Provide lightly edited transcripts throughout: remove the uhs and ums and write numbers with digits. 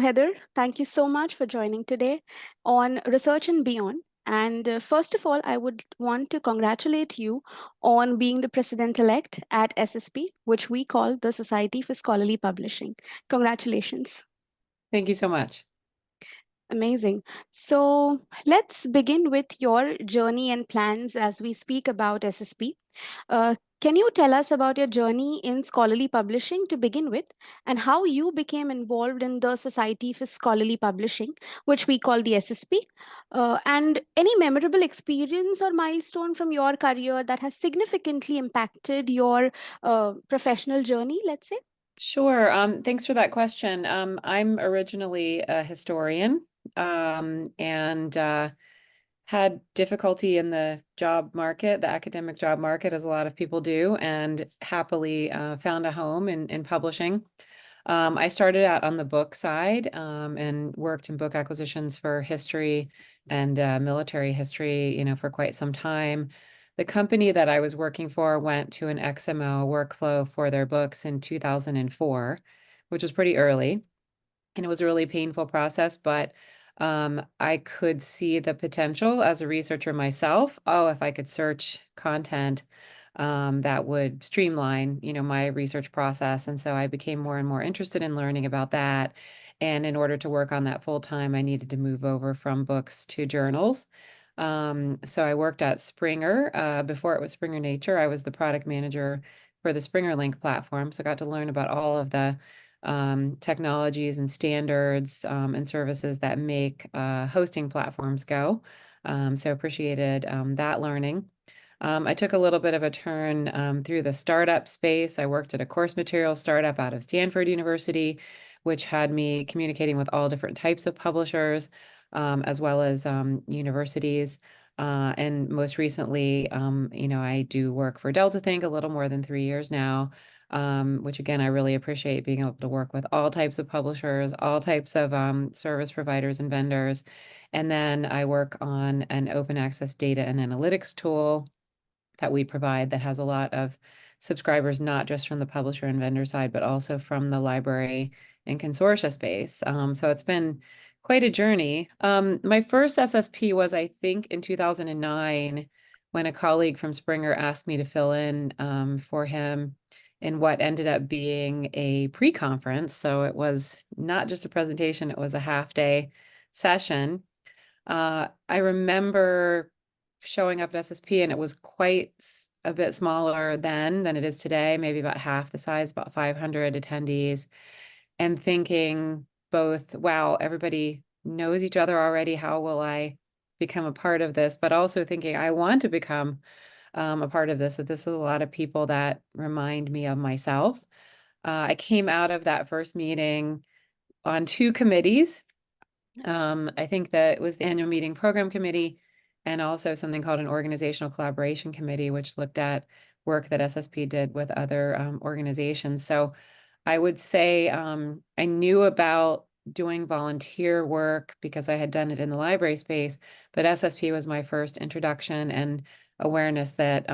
Heather, thank you so much for joining today on Research and Beyond. And first of all, I would want to congratulate you on being the president-elect at SSP, which we call the Society for Scholarly Publishing. Congratulations. Thank you so much. Amazing. So let's begin with your journey and plans as we speak about SSP. Can you tell us about your journey in scholarly publishing to begin with, and how you became involved in the Society for Scholarly Publishing, which we call the SSP, and any memorable experience or milestone from your career that has significantly impacted your professional journey, let's say? Sure. Thanks for that question. I'm originally a historian, and had difficulty in the job market, the academic job market, as a lot of people do, and happily found a home in publishing. I started out on the book side, and worked in book acquisitions for history and military history, for quite some time. The company that I was working for went to an XML workflow for their books in 2004, which was pretty early. And it was a really painful process, but I could see the potential as a researcher myself. Oh, if I could search content, that would streamline, my research process. And so I became more and more interested in learning about that. And in order to work on that full time, I needed to move over from books to journals. So I worked at Springer. Before it was Springer Nature, I was the product manager for the Springer Link platform. So I got to learn about all of the technologies and standards and services that make hosting platforms go. So appreciated that learning. I took a little bit of a turn through the startup space. I worked at a course materials startup out of Stanford University, which had me communicating with all different types of publishers, as well as universities. And most recently, I do work for Delta Think a little more than 3 years now, which again, I really appreciate being able to work with all types of publishers, all types of service providers and vendors. And then I work on an open access data and analytics tool that we provide that has a lot of subscribers, not just from the publisher and vendor side, but also from the library and consortia space. So it's been quite a journey. My first SSP was, I think, in 2009, when a colleague from Springer asked me to fill in for him in what ended up being a pre-conference. So it was not just a presentation, it was a half-day session. I remember showing up at SSP, and it was quite a bit smaller then than it is today, maybe about half the size, about 500 attendees, and thinking both, wow, everybody knows each other already. How will I become a part of this? But also thinking, I want to become a part of this. That this is a lot of people that remind me of myself. I came out of that first meeting on 2 committees. I think that it was the annual meeting program committee, and also something called an organizational collaboration committee, which looked at work that SSP did with other organizations. So I would say I knew about doing volunteer work because I had done it in the library space, but SSP was my first introduction and awareness that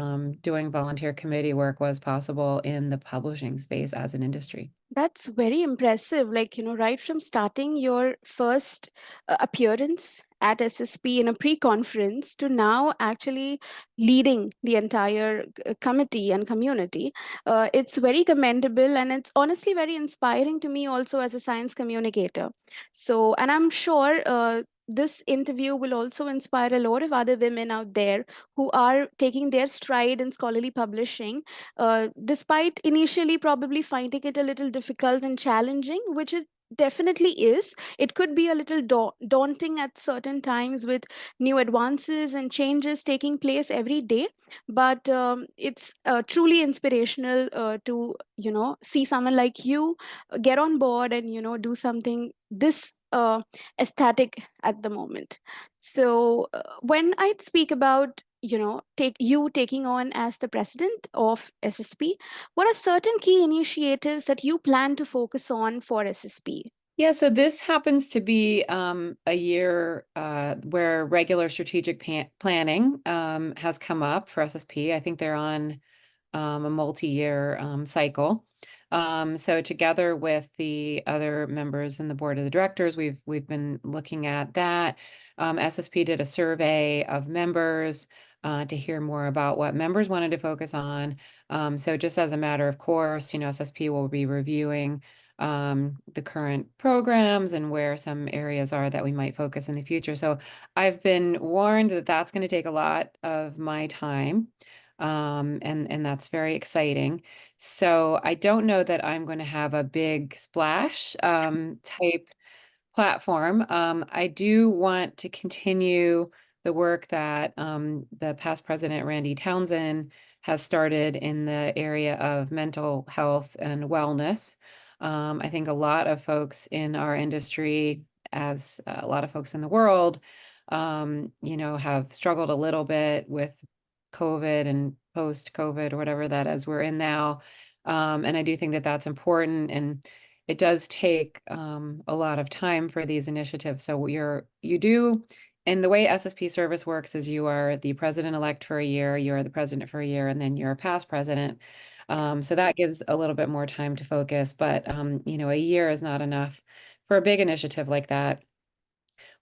doing volunteer committee work was possible in the publishing space as an industry. That's very impressive. Like, right from starting your first appearance at SSP in a pre-conference to now actually leading the entire committee and community, it's very commendable, and it's honestly very inspiring to me also as a science communicator. So, and I'm sure this interview will also inspire a lot of other women out there who are taking their stride in scholarly publishing, despite initially probably finding it a little difficult and challenging, which it definitely is. It could be a little daunting at certain times with new advances and changes taking place every day, but it's truly inspirational to see someone like you get on board and do something this aesthetic at the moment. So when I speak about taking on as the president of SSP, what are certain key initiatives that you plan to focus on for SSP? Yeah, so this happens to be a year where regular strategic planning has come up for SSP. I think they're on a multi-year cycle. So together with the other members in the board of the directors, we've been looking at that. SSP did a survey of members to hear more about what members wanted to focus on. So just as a matter of course, SSP will be reviewing the current programs and where some areas are that we might focus in the future. So I've been warned that that's going to take a lot of my time, and that's very exciting. So I don't know that I'm going to have a big splash type platform. I do want to continue the work that the past president, Randy Townsend, has started in the area of mental health and wellness. I think a lot of folks in our industry, as a lot of folks in the world, have struggled a little bit with COVID and post-COVID or whatever that is we're in now. And I do think that that's important. And it does take a lot of time for these initiatives. So you do, and the way SSP service works is you are the president-elect for a year, you're the president for a year, and then you're a past president. So that gives a little bit more time to focus, but a year is not enough for a big initiative like that.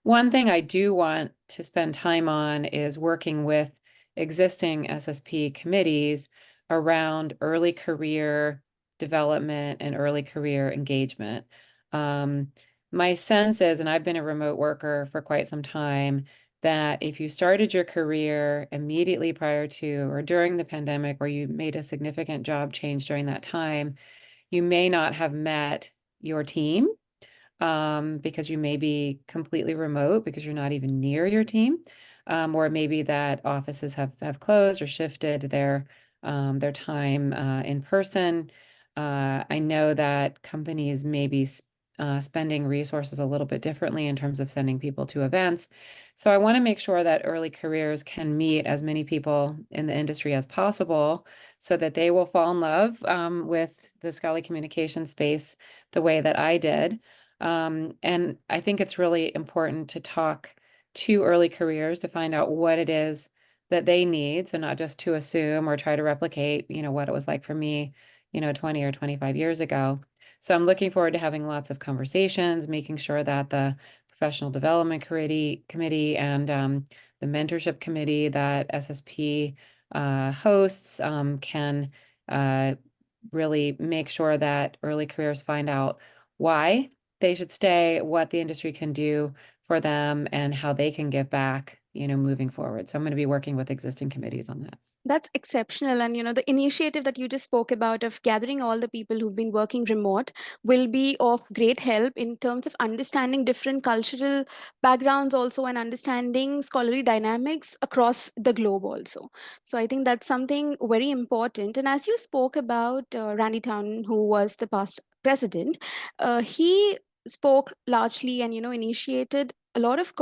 One thing I do want to spend time on is working with existing SSP committees around early career development and early career engagement. My sense is, and I've been a remote worker for quite some time, that if you started your career immediately prior to or during the pandemic, or you made a significant job change during that time, you may not have met your team, because you may be completely remote because you're not even near your team, or maybe that offices have closed or shifted their time in person. I know that companies may be spending resources a little bit differently in terms of sending people to events. So I want to make sure that early careers can meet as many people in the industry as possible so that they will fall in love with the Scholarly Communication space the way that I did. And I think it's really important to talk to early careers to find out what it is that they need. So not just to assume or try to replicate, what it was like for me, 20 or 25 years ago. So I'm looking forward to having lots of conversations, making sure that the professional development committee and the mentorship committee that SSP hosts can really make sure that early careers find out why they should stay, what the industry can do for them, and how they can give back, moving forward. So I'm going to be working with existing committees on that. That's exceptional. And, the initiative that you just spoke about of gathering all the people who've been working remote will be of great help in terms of understanding different cultural backgrounds also and understanding scholarly dynamics across the globe also. So I think that's something very important. And as you spoke about Randy Town, who was the past president, he spoke largely and, initiated a lot of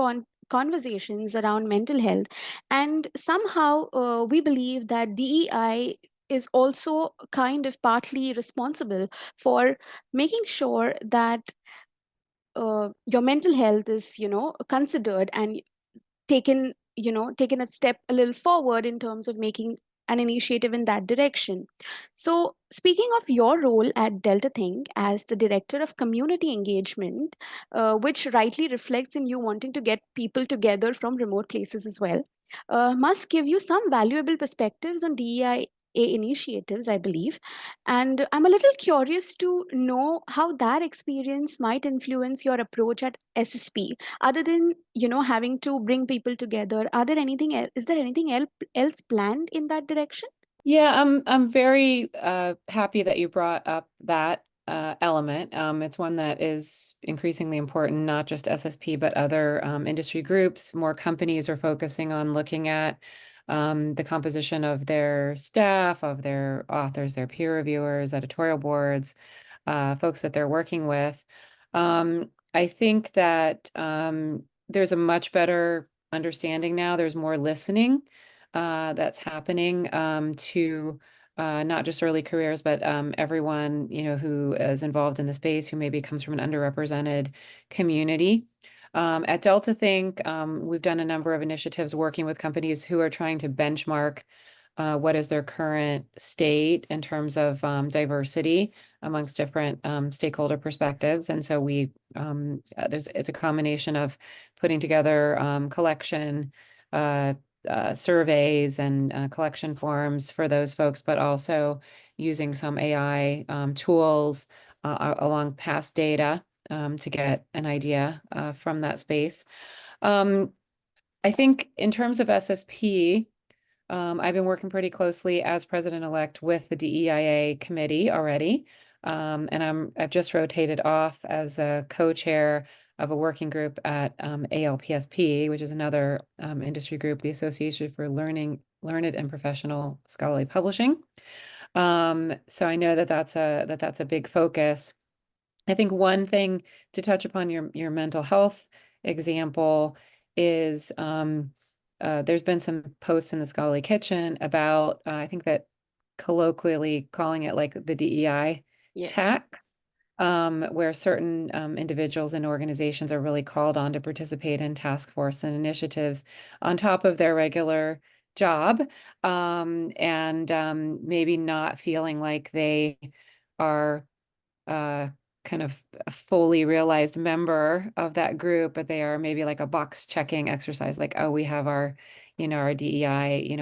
conversations around mental health, and somehow we believe that DEI is also kind of partly responsible for making sure that your mental health is, considered and taken a step a little forward in terms of making an initiative in that direction. So speaking of your role at Delta Think as the director of community engagement, which rightly reflects in you wanting to get people together from remote places as well, must give you some valuable perspectives on DEI initiatives, I believe. And I'm a little curious to know how that experience might influence your approach at SSP. Other than, having to bring people together, are there anything else, is there anything else planned in that direction? Yeah, I'm very happy that you brought up that element. It's one that is increasingly important, not just SSP, but other industry groups. More companies are focusing on looking at the composition of their staff, of their authors, their peer reviewers, editorial boards, folks that they're working with. I think that there's a much better understanding now. There's more listening that's happening to not just early careers, but everyone, who is involved in the space who maybe comes from an underrepresented community. At Delta Think, we've done a number of initiatives working with companies who are trying to benchmark what is their current state in terms of diversity amongst different stakeholder perspectives. And so it's a combination of putting together collection uh, surveys and collection forms for those folks, but also using some AI tools along past data to get an idea from that space. Um, I think in terms of SSP, I've been working pretty closely as president-elect with the DEIA committee already. And I've just rotated off as a co-chair of a working group at ALPSP, which is another industry group, the Association for Learned and Professional Scholarly Publishing. So I know that that's a big focus. I think one thing to touch upon your mental health example is there's been some posts in the Scholarly Kitchen about I think that colloquially calling it like the DEI Yes. tax, where certain individuals and organizations are really called on to participate in task force and initiatives on top of their regular job, and maybe not feeling like they are uh, kind of a fully realized member of that group, but they are maybe like a box checking exercise, like, oh, we have our DEI,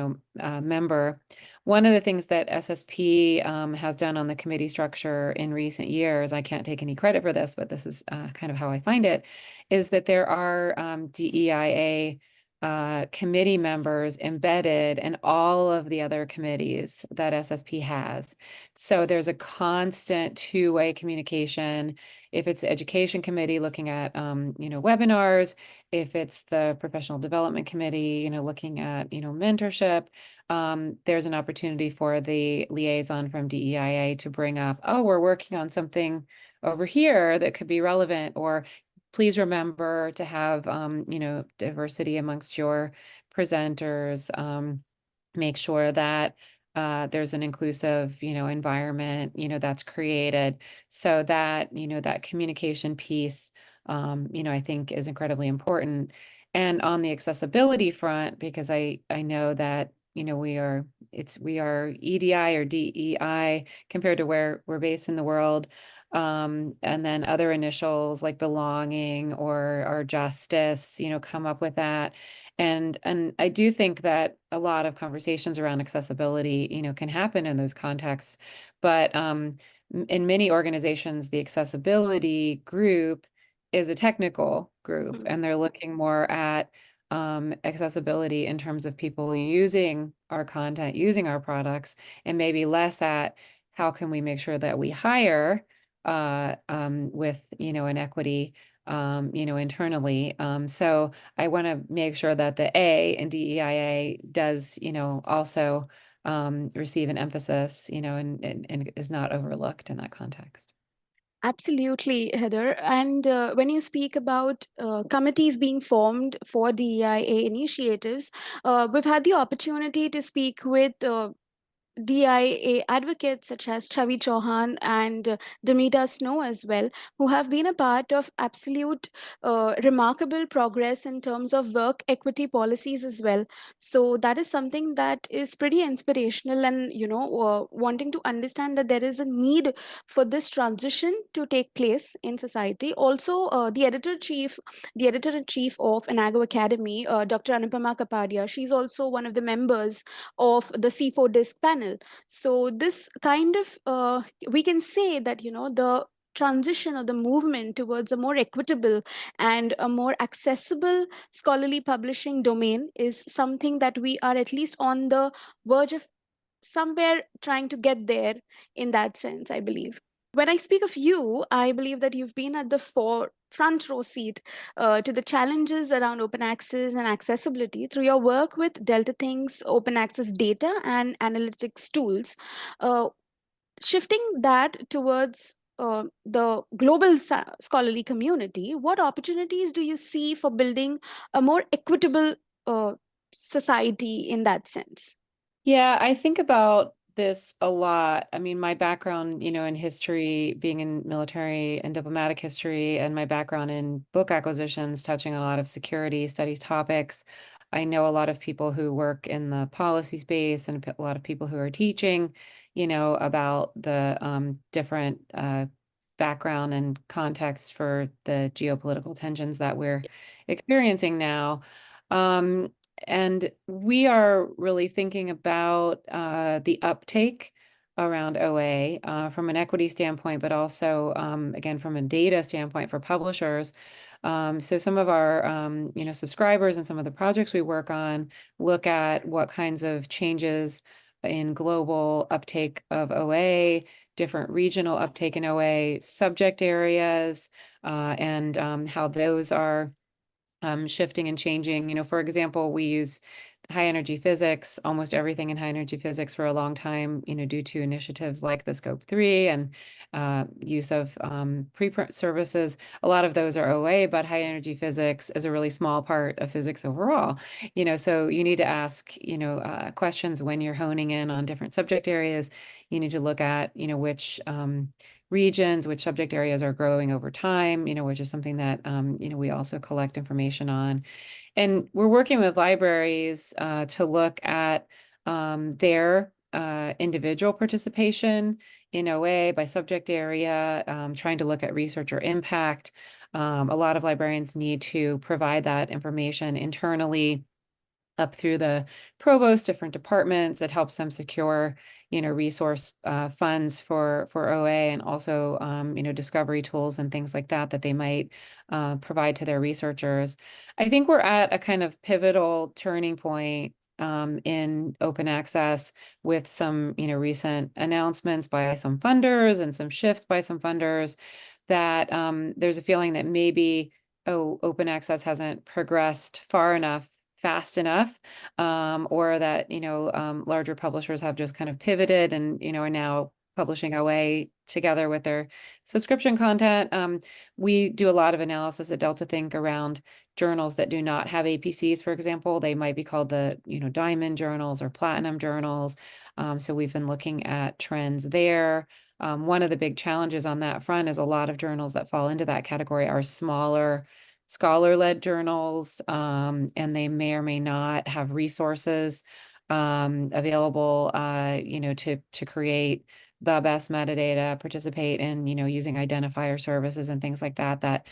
member. One of the things that SSP has done on the committee structure in recent years, I can't take any credit for this, but this is kind of how I find it, is that there are DEIA committee members embedded in all of the other committees that SSP has. So there's a constant two-way communication. If it's the education committee looking at, webinars, if it's the professional development committee, looking at, mentorship, there's an opportunity for the liaison from DEIA to bring up, oh, we're working on something over here that could be relevant, or please remember to have, diversity amongst your presenters. Make sure that there's an inclusive, environment, that's created so that, that communication piece, I think is incredibly important. And on the accessibility front, because I know that, we are EDI or DEI compared to where we're based in the world. And then other initials like belonging or justice, come up with that. And I do think that a lot of conversations around accessibility, can happen in those contexts. But in many organizations, the accessibility group is a technical group, Mm. and they're looking more at accessibility in terms of people using our content, using our products, and maybe less at how can we make sure that we hire with, an equity, internally. So I want to make sure that the A in DEIA does, also receive an emphasis, and is not overlooked in that context. Absolutely, Heather. And when you speak about committees being formed for DEIA initiatives, we've had the opportunity to speak with DIA advocates such as Chavi Chauhan and Damita Snow as well, who have been a part of absolute remarkable progress in terms of work equity policies as well. So that is something that is pretty inspirational, and wanting to understand that there is a need for this transition to take place in society. Also, the editor in chief of Anago Academy, Dr. Anupama Kapadia, she's also one of the members of the C4 disc panel. So this kind of we can say that the transition or the movement towards a more equitable and a more accessible scholarly publishing domain is something that we are at least on the verge of somewhere trying to get there in that sense, I believe. When I speak of you, I believe that you've been at the front row seat to the challenges around open access and accessibility through your work with Delta Things, open access data, and analytics tools. Uh, Shifting that towards the global scholarly community, what opportunities do you see for building a more equitable society in that sense? Yeah, I think about this a lot. I mean, my background, in history, being in military and diplomatic history, and my background in book acquisitions, touching on a lot of security studies topics. I know a lot of people who work in the policy space and a lot of people who are teaching, about the different background and context for the geopolitical tensions that we're experiencing now. Um, and we are really thinking about the uptake around OA from an equity standpoint, but also, again, from a data standpoint for publishers. So some of our, subscribers and some of the projects we work on look at what kinds of changes in global uptake of OA, different regional uptake in OA, subject areas, and how those are shifting and changing. For example, we use high energy physics, almost everything in high energy physics for a long time, due to initiatives like the Scope 3 and use of preprint services. A lot of those are OA, but high energy physics is a really small part of physics overall. So you need to ask, questions when you're honing in on different subject areas. You need to look at, which regions, which subject areas are growing over time, which is something that, we also collect information on. And we're working with libraries to look at their individual participation in OA by subject area, trying to look at researcher impact. A lot of librarians need to provide that information internally up through the provost, different departments. It helps them secure, resource funds for OA, and also, discovery tools and things like that that they might provide to their researchers. I think we're at a kind of pivotal turning point in open access with some, recent announcements by some funders and some shifts by some funders that there's a feeling that maybe, open access hasn't progressed far enough, fast enough, or that, larger publishers have just kind of pivoted and, are now publishing OA together with their subscription content. We do a lot of analysis at Delta Think around journals that do not have APCs, for example. They might be called the, diamond journals or platinum journals. So we've been looking at trends there. One of the big challenges on that front is a lot of journals that fall into that category are smaller scholar-led journals, and they may or may not have resources available, to create the best metadata, participate in, using identifier services and things like that, that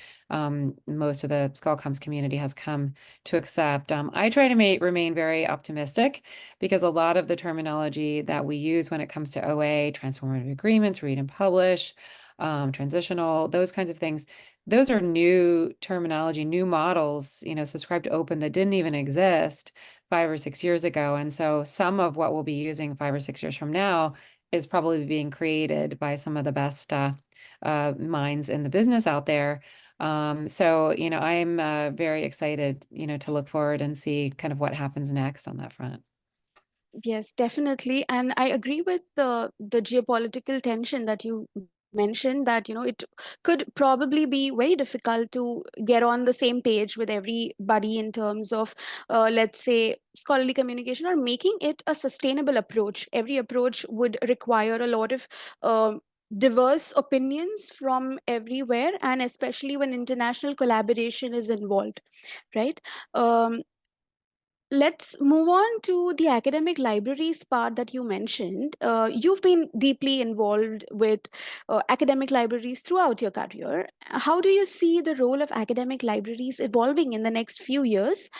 most of the ScholComs community has come to accept. I try to remain very optimistic because a lot of the terminology that we use when it comes to OA, transformative agreements, read and publish, transitional, those kinds of things, those are new terminology, new models, subscribe to open that didn't even exist 5 or 6 years ago. And so some of what we'll be using 5 or 6 years from now is probably being created by some of the best minds in the business out there. So, I'm very excited, to look forward and see kind of what happens next on that front. Yes, definitely. And I agree with the geopolitical tension that you mentioned, that it could probably be very difficult to get on the same page with everybody in terms of, let's say, scholarly communication, or making it a sustainable approach. Every approach would require a lot of diverse opinions from everywhere, and especially when international collaboration is involved, right? um, Let's move on to the academic libraries part that you mentioned. You've been deeply involved with academic libraries throughout your career. How do you see the role of academic libraries evolving in the next few years?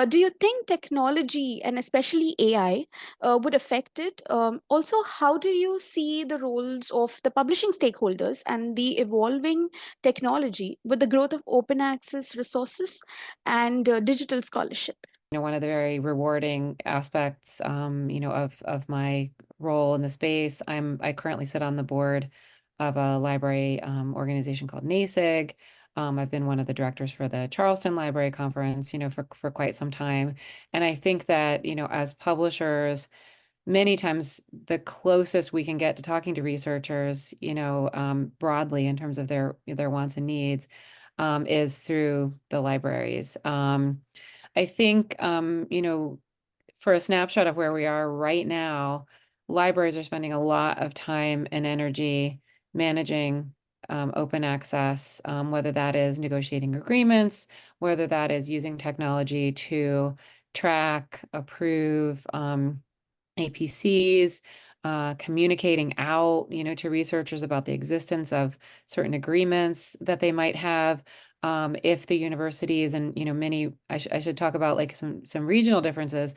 Do you think technology, and especially AI, would affect it? Also, how do you see the roles of the publishing stakeholders and the evolving technology with the growth of open access resources and digital scholarship? One of the very rewarding aspects, of my role in the space. I currently sit on the board of a library organization called NASIG. I've been one of the directors for the Charleston Library Conference, for quite some time. And I think that, as publishers, many times the closest we can get to talking to researchers, broadly in terms of their wants and needs, is through the libraries. I think, for a snapshot of where we are right now, libraries are spending a lot of time and energy managing open access, whether that is negotiating agreements, whether that is using technology to track, approve, APCs, communicating out, to researchers about the existence of certain agreements that they might have. If the universities and, many, I should talk about like some regional differences.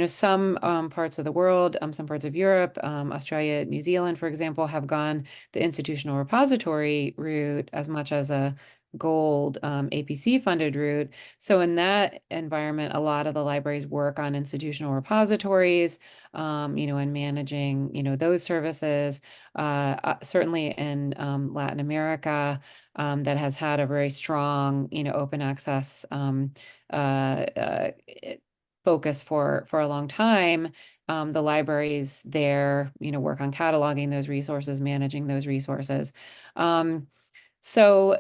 Some parts of the world, some parts of Europe, Australia, New Zealand, for example, have gone the institutional repository route as much as a gold APC funded route. So in that environment, a lot of the libraries work on institutional repositories, and managing, those services. Certainly in Latin America, that has had a very strong, open access uh, uh, focus for a long time. The libraries there, work on cataloging those resources, managing those resources. So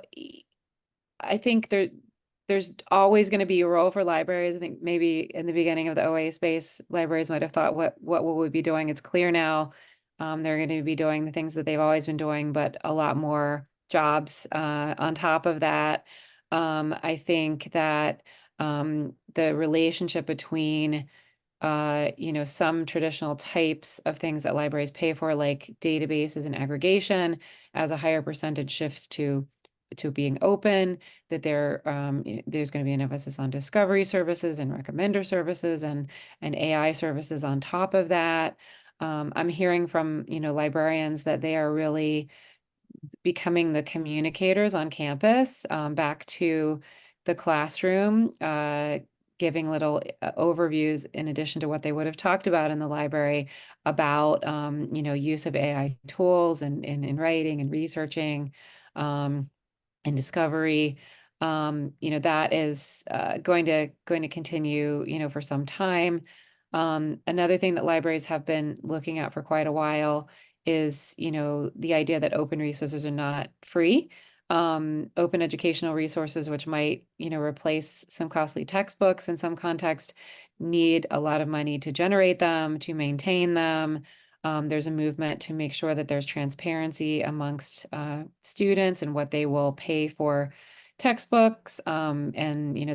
I think there's always going to be a role for libraries. I think maybe in the beginning of the OA space, libraries might have thought, what will we be doing? It's clear now, they're going to be doing the things that they've always been doing, but a lot more jobs on top of that. I think that the relationship between some traditional types of things that libraries pay for, like databases and aggregation, as a higher percentage shifts to being open, that there's going to be an emphasis on discovery services and recommender services and AI services on top of that. I'm hearing from, librarians that they are really becoming the communicators on campus, back to the classroom, giving little overviews in addition to what they would have talked about in the library about, use of AI tools and in writing and researching. And discovery. That is going to continue, for some time. Another thing that libraries have been looking at for quite a while is, the idea that open resources are not free. Open educational resources, which might, replace some costly textbooks in some context, need a lot of money to generate them, to maintain them. There's a movement to make sure that there's transparency amongst students and what they will pay for textbooks. And,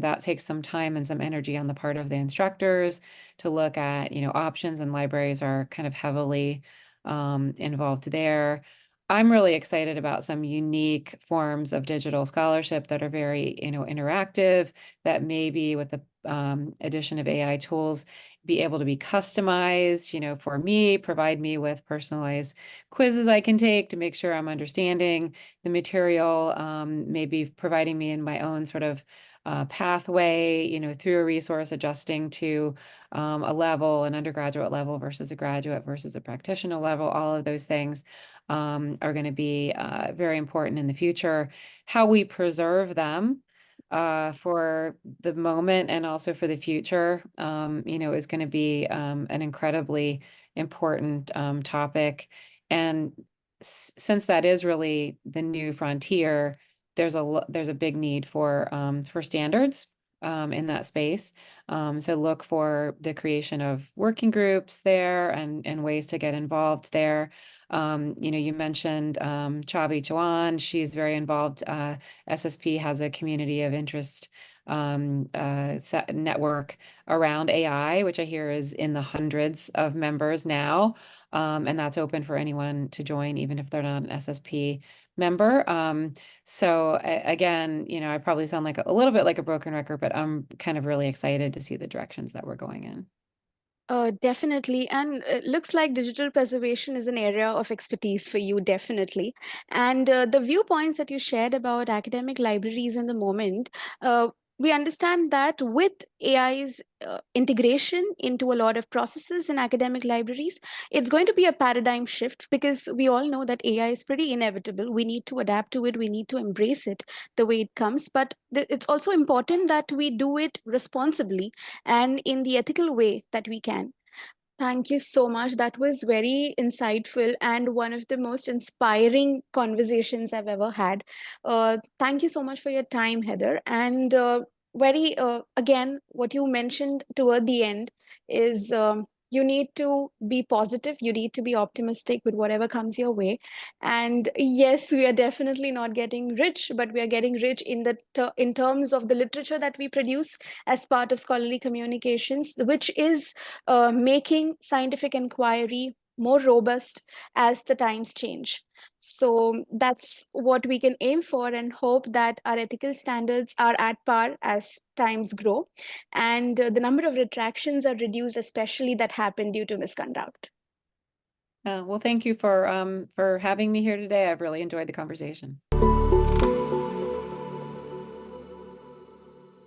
that takes some time and some energy on the part of the instructors to look at, options, and libraries are kind of heavily involved there. I'm really excited about some unique forms of digital scholarship that are very, interactive, that maybe with the addition of AI tools, be able to be customized, for me, provide me with personalized quizzes I can take to make sure I'm understanding the material, maybe providing me in my own sort of pathway, through a resource, adjusting to a level, an undergraduate level versus a graduate versus a practitioner level. All of those things are going to be very important in the future. How we preserve them for the moment and also for the future, is going to be an incredibly important topic. And since that is really the new frontier, there's a big need for standards in that space. So look for the creation of working groups there and ways to get involved there. You mentioned Chavi Chuan. She's very involved. SSP has a community of interest network around AI, which I hear is in the hundreds of members now. And that's open for anyone to join, even if they're not an SSP member. So again, I probably sound like a little bit like a broken record, but I'm kind of really excited to see the directions that we're going in. Definitely. And it looks like digital preservation is an area of expertise for you, definitely. And the viewpoints that you shared about academic libraries in the moment, we understand that with AI's integration into a lot of processes in academic libraries, it's going to be a paradigm shift because we all know that AI is pretty inevitable. We need to adapt to it, we need to embrace it the way it comes. But it's also important that we do it responsibly and in the ethical way that we can. Thank you so much. That was very insightful and one of the most inspiring conversations I've ever had. Thank you so much for your time, Heather. And again, what you mentioned toward the end is you need to be positive, you need to be optimistic with whatever comes your way. And yes, we are definitely not getting rich, but we are getting rich in in terms of the literature that we produce as part of scholarly communications, which is making scientific inquiry more robust as the times change. So that's what we can aim for, and hope that our ethical standards are at par as times grow, and the number of retractions are reduced, especially that happen due to misconduct. Well, thank you for having me here today. I've really enjoyed the conversation.